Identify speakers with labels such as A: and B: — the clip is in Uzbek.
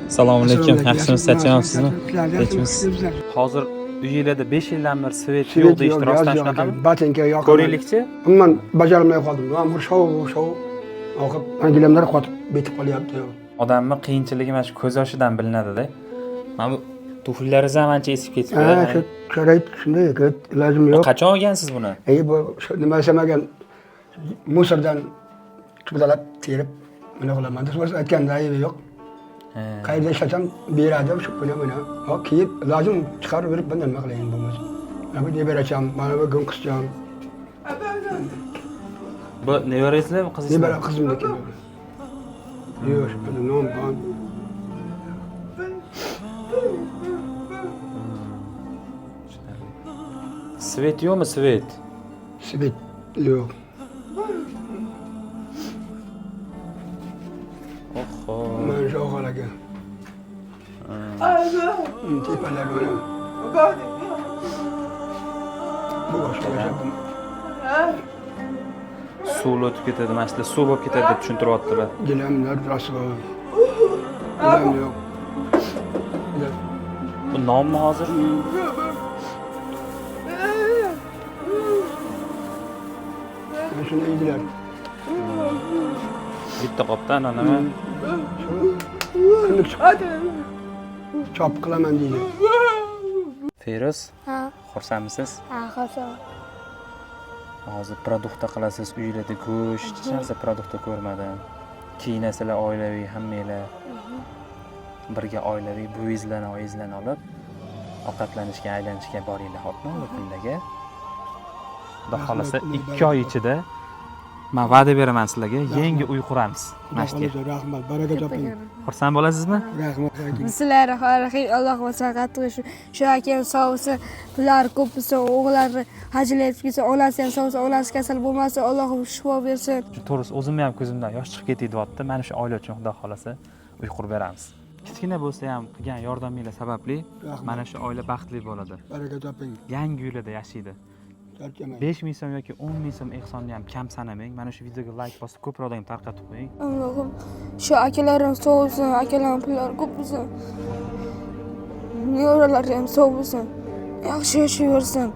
A: Assalomu alaykum. Yaxshimisiz, charchamayapsizmi? Tinchmisiz?
B: Sizlar.
A: Hozir uyingizda 5 yildan beri svet yo'q deyishdi, rostdan shunaqami?
B: Batinka yo'q.
A: Ko'raylikchi.
B: Umuman bajarmay qoldim. Yomg'ir shov oqib, gilamlar qotib betib qolyapti.
A: Odamni qiyinchiligi mana shu ko'z yoshidan bilinadi-da. Mana bu tuflilaringiz ham ancha esib ketibdi.
B: Shu sharoit shunday, ilojim yo'q.
A: Qachon olgansiz buni?
B: Bu nima desamagan musordan chiqdalab terib nima qilaman. Siz aytganda aybi yo'q. Qayerda ishlatsam beradi shu bilan mana. Hop kiyib ilojim chiqarib berib bundan nima qilayin bo'lmasa. Mana bu nevaracham, mana bu qizcham.
A: Bu nevarangizmi, qizingizmi?
B: Nevara qizimniki. Yo'q, bu nom ham.
A: Svet yo'qmi, svet?
B: Svet yo'q.
A: Oho.
B: Mana shu xolaga. Tepalar o'ram. Bu boshqa gapim.
A: Suv o'tib ketadi, mana shu suv bo'lib ketadi deb tushuntiryaptilar.
B: Gilamlar rasvo. Gilam yo'q.
A: Bu nommi hozir?
B: Mana shuni yeydilar.
A: Bitta qopdan nima?
B: Kunlik chiqadi. Chop qilaman deydi.
A: Feruz,
C: Ha,
A: xursandmisiz?
C: ha, xo'p.
A: Hozir produktda qilasiz, uyingizda go'sht, hech narsa produktda ko'rmadim. Kiyinasizlar oilaviy hammanglar. Birga oilaviy buvingizlarni, oyingizlarni olib ovqatlanishga, aylanishga boringlar, xo'pmi? Bu kunlarga. Xudo xolasa 2 oy ichida men va'da beraman sizlarga, yangi uy quramiz. Mashtiga.
B: Rahmat, baraka toping.
A: Xursand bo'lasizmi?
B: Rahmat ayting.
C: Bismillahirrohmanirrohim. Alloh maslahat qilsin. Shu akam sog' bo'lsin, pullari ko'p bo'lsin, o'g'illari hajga yetib ketsa, onasi ham sog' bo'lsin, onasi kasal bo'lmasa, Alloh shifo bersin.
A: To'g'risi o'zimni ham ko'zimdan yosh chiqib ketyapti. Mana shu oila uchun Xudo xolasa uy qurib beramiz. Kichkina bo'lsa ham qilgan yordaminglar sababli mana shu oila baxtli bo'ladi.
B: Baraka toping.
A: Yangi uylarda yashaydi.
B: Charchamang.
A: 5000 so'm yoki 10000 so'm ehsonni ham kam sanamang. Mana shu videoga like bosib ko'proq odamga tarqatib qo'ying.
C: Allohim shu akalarim sog' bo'lsin, akalarim pullari ko'p bo'lsin. Nevaralari ham sog' bo'lsin. Yaxshi yashayversin.